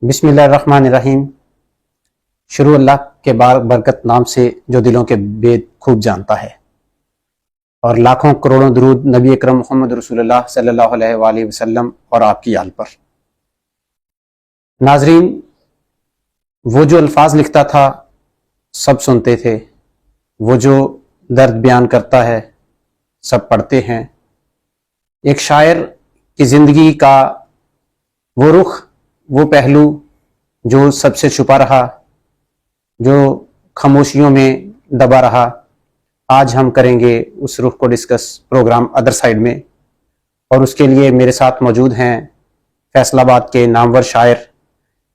بسم اللہ الرحمن الرحیم۔ شروع اللہ کے برکت نام سے جو دلوں کے بید خوب جانتا ہے، اور لاکھوں کروڑوں درود نبی اکرم محمد رسول اللہ صلی اللہ علیہ وآلہ وسلم اور آپ کی آل پر۔ ناظرین، وہ جو الفاظ لکھتا تھا سب سنتے تھے، وہ جو درد بیان کرتا ہے سب پڑھتے ہیں۔ ایک شاعر کی زندگی کا وہ رخ، وہ پہلو جو سب سے چھپا رہا، جو خاموشیوں میں دبا رہا، آج ہم کریں گے اس رخ کو ڈسکس پروگرام ادر سائیڈ میں۔ اور اس کے لیے میرے ساتھ موجود ہیں فیصل آباد کے نامور شاعر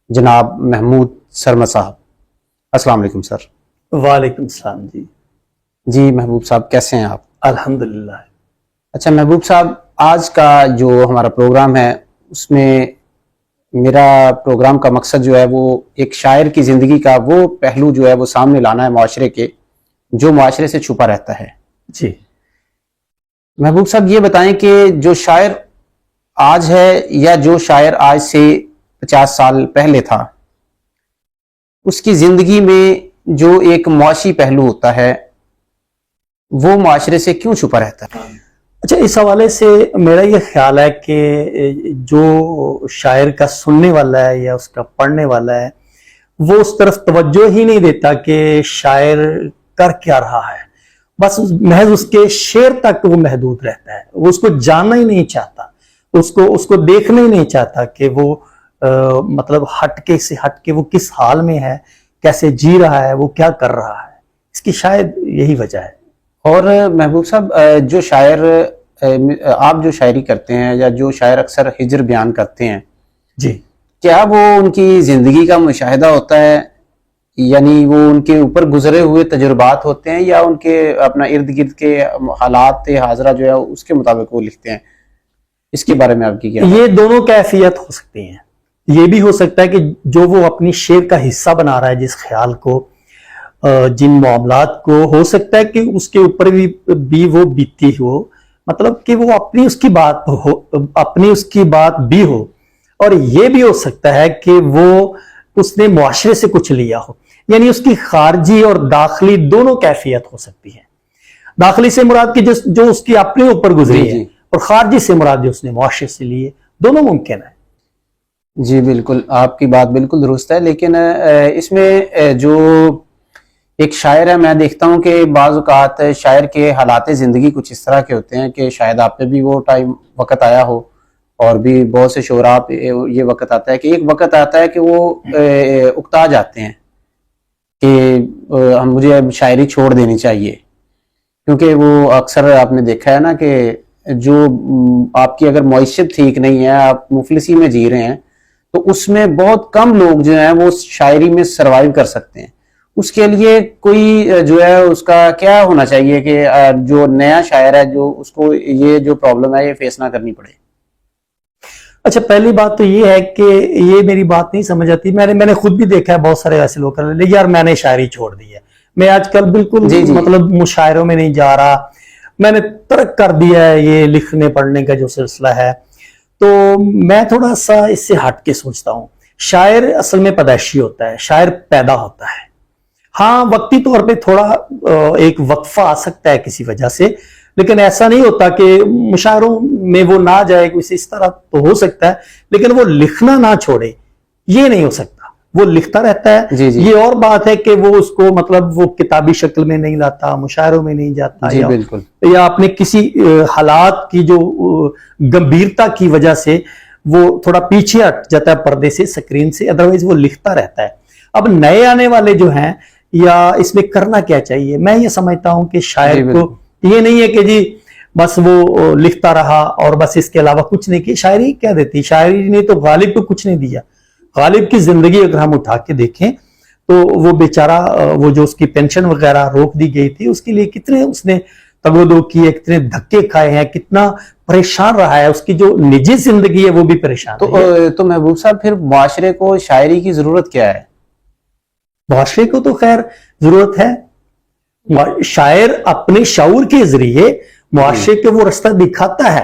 جناب محمود سرمد صاحب۔ السلام علیکم سر۔ وعلیکم السلام جی محبوب صاحب، کیسے ہیں آپ؟ الحمدللہ۔ اچھا محبوب صاحب، آج کا جو ہمارا پروگرام ہے اس میں میرا پروگرام کا مقصد جو ہے وہ ایک شاعر کی زندگی کا وہ پہلو جو ہے وہ سامنے لانا ہے معاشرے کے، جو معاشرے سے چھپا رہتا ہے۔ جی محبوب صاحب، یہ بتائیں کہ جو شاعر آج ہے یا جو شاعر آج سے 50 سال پہلے تھا، اس کی زندگی میں جو ایک معاشی پہلو ہوتا ہے وہ معاشرے سے کیوں چھپا رہتا ہے؟ اچھا، اس حوالے سے میرا یہ خیال ہے کہ جو شاعر کا سننے والا ہے یا اس کا پڑھنے والا ہے وہ اس طرف توجہ ہی نہیں دیتا کہ شاعر کر کیا رہا ہے، بس محض اس کے شعر تک وہ محدود رہتا ہے، وہ اس کو جاننا ہی نہیں چاہتا، اس کو دیکھنا ہی نہیں چاہتا کہ وہ مطلب ہٹ کے وہ کس حال میں ہے، کیسے جی رہا ہے، وہ کیا کر رہا ہے۔ اس کی شاید یہی وجہ ہے۔ اور محبوب صاحب، جو شاعر آپ جو شاعری کرتے ہیں یا جو شاعر اکثر ہجر بیان کرتے ہیں، جی، کیا وہ ان کی زندگی کا مشاہدہ ہوتا ہے، یعنی وہ ان کے اوپر گزرے ہوئے تجربات ہوتے ہیں، یا ان کے اپنا ارد گرد کے حالات حاضرہ جو ہے اس کے مطابق وہ لکھتے ہیں؟ اس کے بارے میں آپ کی کیا؟ یہ دونوں کیفیت ہو سکتی ہیں۔ یہ بھی ہو سکتا ہے کہ جو وہ اپنی شعر کا حصہ بنا رہا ہے، جس خیال کو، جن معاملات کو، ہو سکتا ہے کہ اس کے اوپر بھی وہ بیتی ہو، مطلب کہ وہ اپنی اس کی بات بھی ہو، اور یہ بھی ہو سکتا ہے کہ وہ اس نے معاشرے سے کچھ لیا ہو، یعنی اس کی خارجی اور داخلی دونوں کیفیت ہو سکتی ہے۔ داخلی سے مراد کی جو اس کی اپنے اوپر گزری ہے، اور خارجی سے مراد جو اس نے معاشرے سے لیے، دونوں ممکن ہے۔ جی بالکل، آپ کی بات بالکل درست ہے، لیکن اس میں جو ایک شاعر ہے، میں دیکھتا ہوں کہ بعض اوقات شاعر کے حالات زندگی کچھ اس طرح کے ہوتے ہیں کہ شاید آپ پہ بھی وہ وقت آیا ہو، اور بھی بہت سے شعراء پہ یہ وقت آتا ہے کہ ایک وقت آتا ہے کہ وہ اکتا جاتے ہیں کہ مجھے اب شاعری چھوڑ دینی چاہیے، کیونکہ وہ اکثر آپ نے دیکھا ہے نا کہ جو آپ کی اگر معیشت ٹھیک نہیں ہے، آپ مفلسی میں جی رہے ہیں، تو اس میں بہت کم لوگ جو ہیں وہ شاعری میں سروائیو کر سکتے ہیں۔ اس کے لیے کوئی جو ہے اس کا کیا ہونا چاہیے کہ جو نیا شاعر ہے جو اس کو یہ جو پرابلم ہے یہ فیس نہ کرنی پڑے؟ اچھا، پہلی بات تو یہ ہے کہ یہ میری بات نہیں سمجھ آتی، میں نے خود بھی دیکھا ہے بہت سارے ایسے لوگ کر لے یار میں نے شاعری چھوڑ دی ہے، میں آج کل بالکل مطلب مشاعروں میں نہیں جا رہا، میں نے ترک کر دیا ہے یہ لکھنے پڑھنے کا جو سلسلہ ہے۔ تو میں تھوڑا سا اس سے ہٹ کے سوچتا ہوں، شاعر اصل میں پیدائشی ہوتا ہے، شاعر پیدا ہوتا ہے۔ ہاں، وقتی طور پہ تھوڑا ایک وقفہ آ سکتا ہے کسی وجہ سے، لیکن ایسا نہیں ہوتا کہ مشاعروں میں وہ نہ جائے، کچھ اس طرح تو ہو سکتا ہے، لیکن وہ لکھنا نہ چھوڑے، یہ نہیں ہو سکتا۔ وہ لکھتا رہتا ہے۔ یہ اور بات ہے کہ وہ اس کو مطلب وہ کتابی شکل میں نہیں لاتا، مشاعروں میں نہیں جاتا، یا اپنے کسی حالات کی جو گمبھیرتا کی وجہ سے وہ تھوڑا پیچھے ہٹ جاتا ہے پردے سے، سکرین سے، ادروائز وہ لکھتا رہتا ہے۔ اب نئے آنے والے جو ہیں، یا اس میں کرنا کیا چاہیے؟ میں یہ سمجھتا ہوں کہ شاعر کو یہ نہیں ہے کہ جی بس وہ لکھتا رہا اور بس اس کے علاوہ کچھ نہیں کیا۔ شاعری کیا دیتی؟ شاعری نے تو غالب کو کچھ نہیں دیا۔ غالب کی زندگی اگر ہم اٹھا کے دیکھیں تو وہ بیچارہ، وہ جو اس کی پینشن وغیرہ روک دی گئی تھی، اس کے لیے کتنے اس نے تگودو کیے، کتنے دھکے کھائے ہیں، کتنا پریشان رہا ہے، اس کی جو نجی زندگی ہے وہ بھی پریشان ہے۔ تو محبوب صاحب، پھر معاشرے کو شاعری کی ضرورت کیا ہے؟ معاشرے کو تو خیر ضرورت ہے، شاعر اپنے شعور کے ذریعے معاشرے کے وہ رستہ دکھاتا ہے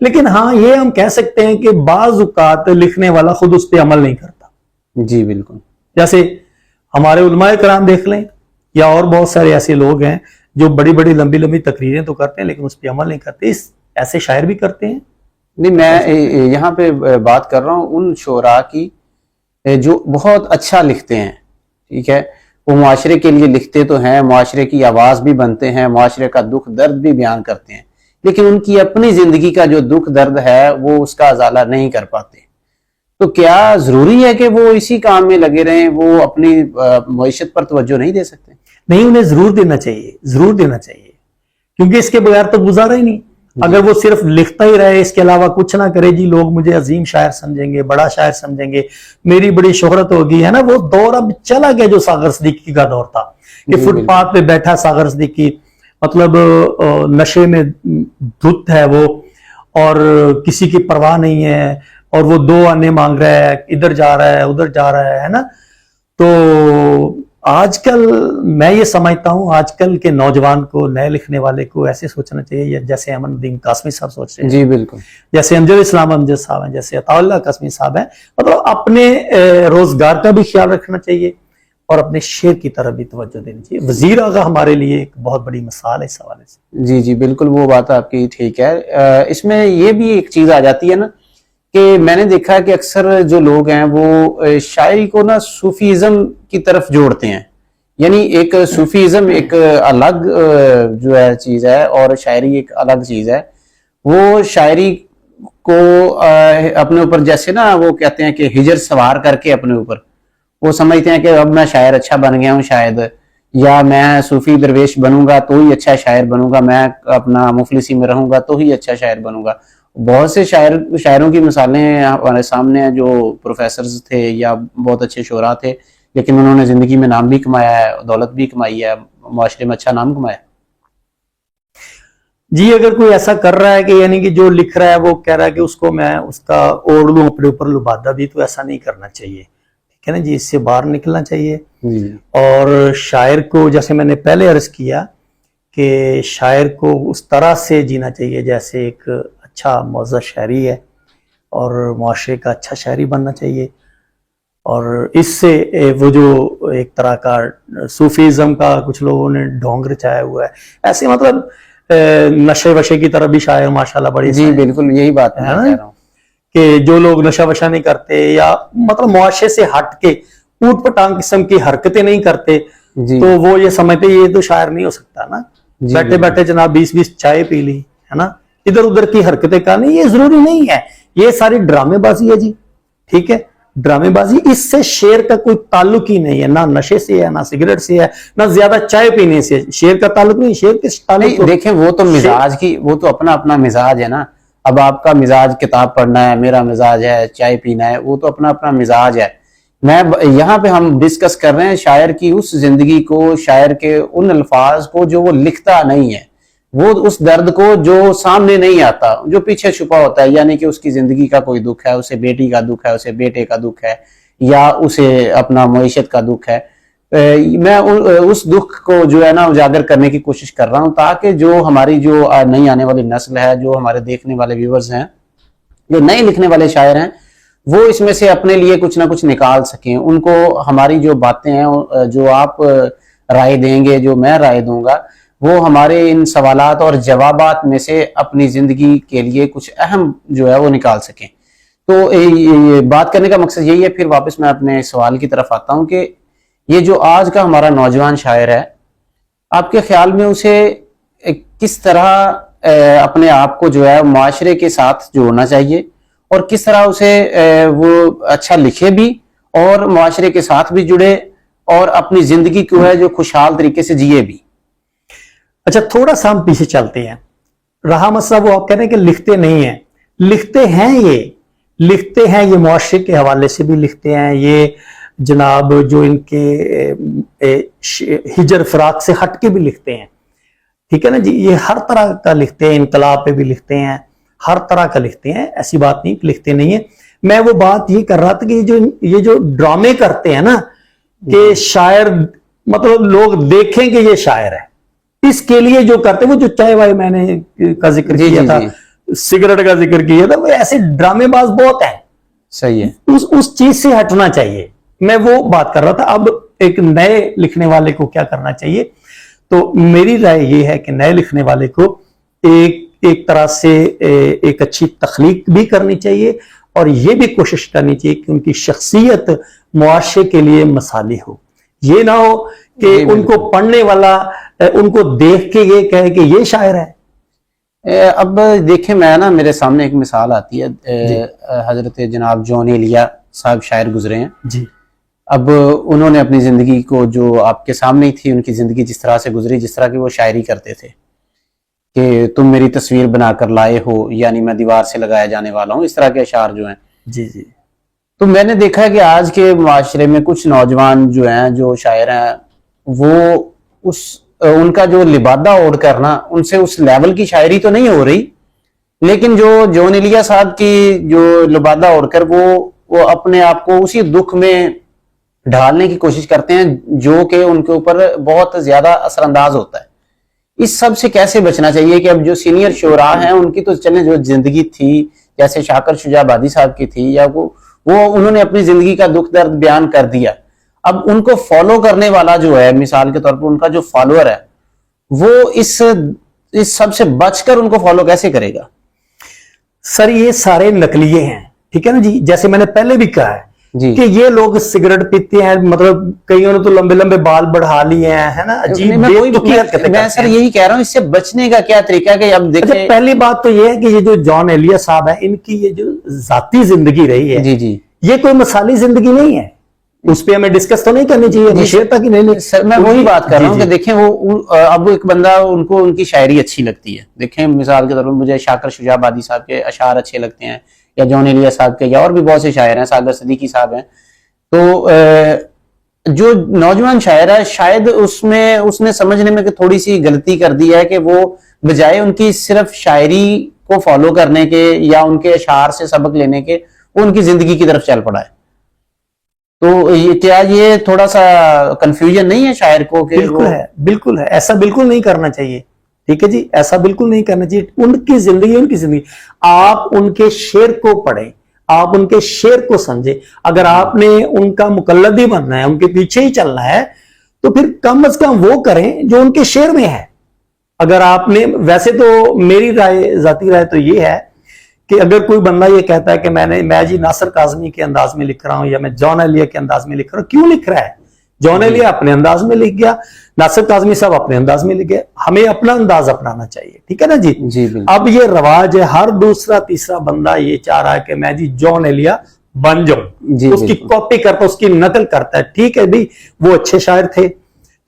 لیکن ہاں یہ ہم کہہ سکتے ہیں کہ بعض اوقات لکھنے والا خود اس پہ عمل نہیں کرتا. جی بالکل. جیسے ہمارے علماء کرام دیکھ لیں, یا اور بہت سارے ایسے لوگ ہیں جو بڑی بڑی لمبی لمبی تقریریں تو کرتے ہیں لیکن اس پہ عمل نہیں کرتے. ایسے شاعر بھی کرتے ہیں. نہیں, میں یہاں پہ بات کر رہا ہوں ان شعراء کی جو بہت اچھا لکھتے ہیں, ٹھیک ہے, وہ معاشرے کے لیے لکھتے تو ہیں, معاشرے کی آواز بھی بنتے ہیں, معاشرے کا دکھ درد بھی بیان کرتے ہیں, لیکن ان کی اپنی زندگی کا جو دکھ درد ہے وہ اس کا ازالہ نہیں کر پاتے. تو کیا ضروری ہے کہ وہ اسی کام میں لگے رہیں, وہ اپنی معیشت پر توجہ نہیں دے سکتے؟ نہیں, انہیں ضرور دینا چاہیے, ضرور دینا چاہیے, کیونکہ اس کے بغیر تو گزارا ہی نہیں. اگر وہ صرف لکھتا ہی رہے, اس کے علاوہ کچھ نہ کرے, جی لوگ مجھے عظیم شاعر سمجھیں گے, بڑا شاعر سمجھیں گے, میری بڑی شہرت ہوگی, ہے نا, وہ دور اب چلا گیا جو ساغر صدیقی کا دور تھا کہ فٹ پاتھ پہ بیٹھا ساغر صدیقی, مطلب نشے میں دھت ہے وہ, اور کسی کی پرواہ نہیں ہے, اور وہ 2 آنے مانگ رہا ہے, ادھر جا رہا ہے ادھر جا رہا ہے نا. تو آج کل میں یہ سمجھتا ہوں آج کل کے نوجوان کو, نئے لکھنے والے کو ایسے سوچنا چاہیے جیسے امن الدین قاسمی صاحب سوچ رہے ہیں. جی بالکل. جیسے امجد اسلام امجد صاحب ہیں, جیسے عطا اللہ قاسمی صاحب ہیں. مطلب اپنے روزگار کا بھی خیال رکھنا چاہیے اور اپنے شعر کی طرف بھی توجہ دینی چاہیے. وزیر آغا ہمارے لیے ایک بہت بڑی مثال ہے اس حوالے سے. جی جی بالکل, وہ بات آپ کی ٹھیک ہے. اس میں یہ بھی ایک چیز آ جاتی ہے نا کہ میں نے دیکھا ہے کہ اکثر جو لوگ ہیں وہ شاعری کو نا صوفیزم کی طرف جوڑتے ہیں. یعنی ایک صوفیزم ایک الگ جو ہے چیز ہے اور شاعری ایک الگ چیز ہے. وہ شاعری کو اپنے اوپر جیسے نا وہ کہتے ہیں کہ ہجر سوار کر کے اپنے اوپر وہ سمجھتے ہیں کہ اب میں شاعر اچھا بن گیا ہوں شاید, یا میں صوفی درویش بنوں گا تو ہی اچھا شاعر بنوں گا, میں اپنا مفلسی میں رہوں گا تو ہی اچھا شاعر بنوں گا. بہت سے شاعروں کی مثالیں ہمارے سامنے ہیں جو پروفیسرز تھے یا بہت اچھے شعراء تھے, لیکن انہوں نے زندگی میں نام بھی کمایا ہے, دولت بھی کمائی ہے, معاشرے میں اچھا نام کمایا. جی اگر کوئی ایسا کر رہا ہے کہ یعنی کہ جو لکھ رہا ہے وہ کہہ رہا ہے کہ اس کو میں اس کا اوڑھ لوں اپنے اوپر لبادہ بھی, تو ایسا نہیں کرنا چاہیے, ٹھیک ہے نا جی. اس سے باہر نکلنا چاہیے. اور شاعر کو جیسے میں نے پہلے عرض کیا کہ شاعر کو اس طرح سے جینا چاہیے جیسے ایک اچھا معزز شاعری ہے, اور معاشرے کا اچھا شاعری بننا چاہیے. اور اس سے وہ جو ایک طرح کا صوفیزم کا کچھ لوگوں نے ڈھونگ رچایا ہوا ہے, ایسے مطلب نشے وشے کی طرف بھی شاعر ماشاءاللہ بڑی. جی بالکل, یہی بات میں کہہ رہا ہوں کہ جو لوگ نشہ وشہ نہیں کرتے یا مطلب معاشرے سے ہٹ کے اوٹ پٹانگ قسم کی حرکتیں نہیں کرتے, تو وہ یہ سمجھتے یہ تو شاعر نہیں ہو سکتا نا. بیٹھے بیٹھے جناب 20 چائے پی لی, ہے نا, ادھر ادھر کی حرکتیں کرنی, یہ ضروری نہیں ہے. یہ ساری ڈرامے بازی ہے جی, ٹھیک ہے, ڈرامے بازی. اس سے شعر کا کوئی تعلق ہی نہیں ہے, نہ نشے سے ہے, نہ سگریٹ سے ہے, نہ زیادہ چائے پینے سے. شعر کا تعلق نہیں, شعر کس تعلق دیکھیں وہ تو مزاج کی, وہ تو اپنا اپنا مزاج ہے نا. اب آپ کا مزاج کتاب پڑھنا ہے, میرا مزاج ہے چائے پینا ہے, وہ تو اپنا اپنا مزاج ہے. میں یہاں پہ ہم ڈسکس کر رہے ہیں شاعر کی اس زندگی کو, شاعر کے ان الفاظ کو جو وہ لکھتا نہیں ہے, وہ اس درد کو جو سامنے نہیں آتا, جو پیچھے چھپا ہوتا ہے. یعنی کہ اس کی زندگی کا کوئی دکھ ہے, اسے بیٹی کا دکھ ہے, اسے بیٹے کا دکھ ہے, یا اسے اپنا معیشت کا دکھ ہے. میں اس دکھ کو جو ہے نا اجاگر کرنے کی کوشش کر رہا ہوں تاکہ جو ہماری جو نئی آنے والی نسل ہے, جو ہمارے دیکھنے والے ویورز ہیں, جو نئے لکھنے والے شاعر ہیں, وہ اس میں سے اپنے لیے کچھ نہ کچھ نکال سکیں. ان کو ہماری جو باتیں ہیں, جو آپ رائے دیں گے, جو میں رائے دوں گا, وہ ہمارے ان سوالات اور جوابات میں سے اپنی زندگی کے لیے کچھ اہم جو ہے وہ نکال سکیں. تو بات کرنے کا مقصد یہی ہے. پھر واپس میں اپنے سوال کی طرف آتا ہوں کہ یہ جو آج کا ہمارا نوجوان شاعر ہے, آپ کے خیال میں اسے کس طرح اپنے آپ کو جو ہے معاشرے کے ساتھ جوڑنا چاہیے, اور کس طرح اسے وہ اچھا لکھے بھی اور معاشرے کے ساتھ بھی جڑے اور اپنی زندگی کو ہے جو خوشحال طریقے سے جیے بھی؟ اچھا تھوڑا سا ہم پیچھے چلتے ہیں. رہا مسئلہ وہ آپ کہہ رہے ہیں کہ لکھتے نہیں ہیں, لکھتے ہیں, یہ لکھتے ہیں, یہ معاشرے کے حوالے سے بھی لکھتے ہیں, یہ جناب جو ان کے ہجر فراق سے ہٹ کے بھی لکھتے ہیں, ٹھیک ہے نا جی. یہ ہر طرح کا لکھتے ہیں, انقلاب پہ بھی لکھتے ہیں, ہر طرح کا لکھتے ہیں, ایسی بات نہیں لکھتے نہیں ہیں. میں وہ بات یہ کر رہا تھا کہ یہ جو ڈرامے کرتے ہیں نا کہ شاعر مطلب لوگ دیکھیں کہ یہ شاعر ہے, اس کے لیے جو کرتے وہ جو چائے وائے میں نے کا ذکر کیا تھا, سگریٹ کا ذکر کیا تھا, وہ ایسے ڈرامے باز بہت ہیں. صحیح ہے, اس چیز سے ہٹنا چاہیے. میں وہ بات کر رہا تھا. اب ایک نئے لکھنے والے کو کیا کرنا چاہیے؟ تو میری رائے یہ ہے کہ نئے لکھنے والے کو ایک طرح سے ایک اچھی تخلیق بھی کرنی چاہیے, اور یہ بھی کوشش کرنی چاہیے کہ ان کی شخصیت معاشرے کے لیے مثالی ہو. یہ نہ ہو کہ ان کو پڑھنے والا ان کو دیکھ کے یہ کہے کہ یہ شاعر ہے. اب دیکھیں, میں نا میرے سامنے ایک مثال آتی ہے, حضرت جناب جون ایلیا صاحب شاعر گزرے ہیں جی. اب انہوں نے اپنی زندگی کو, جو آپ کے سامنے ہی تھی, ان کی زندگی جس طرح سے گزری, جس طرح کی وہ شاعری کرتے تھے کہ تم میری تصویر بنا کر لائے ہو, یعنی میں دیوار سے لگایا جانے والا ہوں, اس طرح کے اشعار جو ہیں. جی جی. تو میں نے دیکھا ہے کہ آج کے معاشرے میں کچھ نوجوان جو ہیں, جو شاعر ہیں, وہ ان کا جو لبادہ اوڑھ کرنا, ان سے اس لیول کی شاعری تو نہیں ہو رہی, لیکن جو جون ایلیا صاحب کی جو لبادہ اوڑھ کر وہ اپنے آپ کو اسی دکھ میں ڈھالنے کی کوشش کرتے ہیں جو کہ ان کے اوپر بہت زیادہ اثر انداز ہوتا ہے. اس سب سے کیسے بچنا چاہیے کہ اب جو سینئر شعراء ہیں ان کی تو چلیں جو زندگی تھی, جیسے شاکر شجاع آبادی صاحب کی تھی, یا وہ انہوں نے اپنی زندگی کا دکھ درد بیان کر دیا. اب ان کو فالو کرنے والا جو ہے, مثال کے طور پر ان کا جو فالوور ہے, وہ اس سب سے بچ کر ان کو فالو کیسے کرے گا؟ سر یہ سارے نقلیے ہیں, ٹھیک ہے نا جی. جیسے میں نے پہلے بھی کہا ہے جی کہ یہ لوگ سگریٹ پیتے ہیں, مطلب کئیوں نے تو لمبے لمبے بال بڑھا لیے ہیں, ہے نا. میں سر یہی کہہ رہا ہوں, اس سے بچنے کا کیا طریقہ ہے کہ اب دیکھیں. پہلی بات تو یہ ہے کہ یہ جو جون ایلیا صاحب ہے, ان کی یہ جو ذاتی زندگی رہی ہے, جی جی, یہ کوئی مثالی زندگی نہیں ہے. اس پہ ہمیں ڈسکس تو نہیں کرنی چاہیے شعر تک. نہیں سر, میں وہی بات کر رہا ہوں کہ دیکھیں وہ اب ایک بندہ, ان کو ان کی شاعری اچھی لگتی ہے. دیکھیں مثال کے طور پر مجھے شاکر شجاع آبادی صاحب کے اشعار اچھے لگتے ہیں, یا جون ایلیا صاحب کے, یا اور بھی بہت سے شاعر ہیں, ساگر صدیقی صاحب ہیں. تو جو نوجوان شاعر ہے, شاید اس نے سمجھنے میں کہ تھوڑی سی غلطی کر دی ہے کہ وہ بجائے ان کی صرف شاعری کو فالو کرنے کے یا ان کے اشعار سے سبق لینے کے, وہ ان کی زندگی کی طرف چل پڑا ہے. تو کیا یہ تھوڑا سا کنفیوژن نہیں ہے شاعر کو؟ کہ بالکل ہے, ایسا بالکل نہیں کرنا چاہیے. ٹھیک ہے جی, ایسا بالکل نہیں کرنا چاہیے. ان کی زندگی آپ ان کے شعر کو پڑھیں, آپ ان کے شعر کو سمجھیں. اگر آپ نے ان کا مقلد ہی بننا ہے, ان کے پیچھے ہی چلنا ہے, تو پھر کم از کم وہ کریں جو ان کے شعر میں ہے. اگر آپ نے, ویسے تو میری رائے, ذاتی رائے تو یہ ہے کہ اگر کوئی بندہ یہ کہتا ہے کہ میں جی ناصر کاظمی کے انداز میں لکھ رہا ہوں, یا میں جون ایلیا کے انداز میں لکھ رہا ہوں, کیوں لکھ رہا ہے؟ جون ایلیا اپنے انداز میں لکھ گیا, ناصر کاظمی صاحب اپنے انداز میں لکھ گئے. ہمیں اپنا انداز اپنانا چاہیے, ٹھیک ہے نا جی. اب یہ رواج ہے, ہر دوسرا تیسرا بندہ یہ چاہ رہا ہے کہ میں جی جون ایلیا بن جاؤں, اس کی کاپی کرتا, اس کی نقل کرتا ہے. ٹھیک ہے بھی, وہ اچھے شاعر تھے,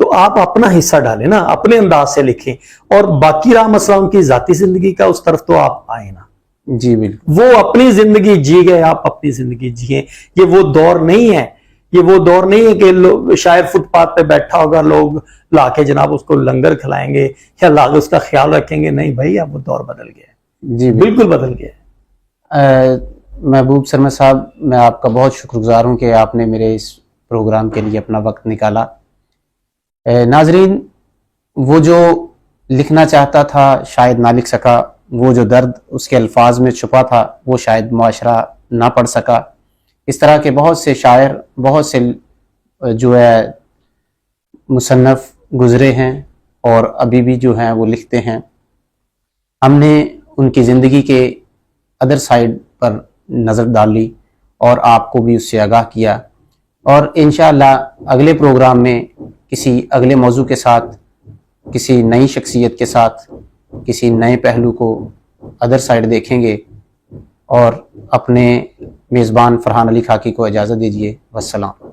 تو آپ اپنا حصہ ڈالیں نا, اپنے انداز سے لکھیں. اور باقی رہا مسئلہ ان کی ذاتی زندگی کا, اس طرف تو آپ آئیں نا. جی بالکل, وہ اپنی زندگی جی گئے, آپ اپنی زندگی جیئیں. یہ وہ دور نہیں ہے, یہ وہ دور نہیں ہے کہ شاعر فٹ پاتھ پہ بیٹھا ہوگا, لوگ لا کے جناب اس کو لنگر کھلائیں گے یا لاگ اس کا خیال رکھیں گے. نہیں بھائی, اب وہ دور بدل گیا. جی بالکل بدل گیا. محبوب سرمد صاحب, میں آپ کا بہت شکر گزار ہوں کہ آپ نے میرے اس پروگرام کے لیے اپنا وقت نکالا. ناظرین, وہ جو لکھنا چاہتا تھا شاید نہ لکھ سکا, وہ جو درد اس کے الفاظ میں چھپا تھا وہ شاید معاشرہ نہ پڑھ سکا. اس طرح کے بہت سے شاعر, بہت سے جو ہے مصنف گزرے ہیں, اور ابھی بھی جو ہیں وہ لکھتے ہیں. ہم نے ان کی زندگی کے ادر سائڈ پر نظر ڈالی اور آپ کو بھی اس سے آگاہ کیا. اور انشاءاللہ اگلے پروگرام میں کسی اگلے موضوع کے ساتھ, کسی نئی شخصیت کے ساتھ, کسی نئے پہلو کو ادر سائڈ دیکھیں گے. اور اپنے میزبان فرحان علی خاکی کو اجازت دیجیے. والسلام.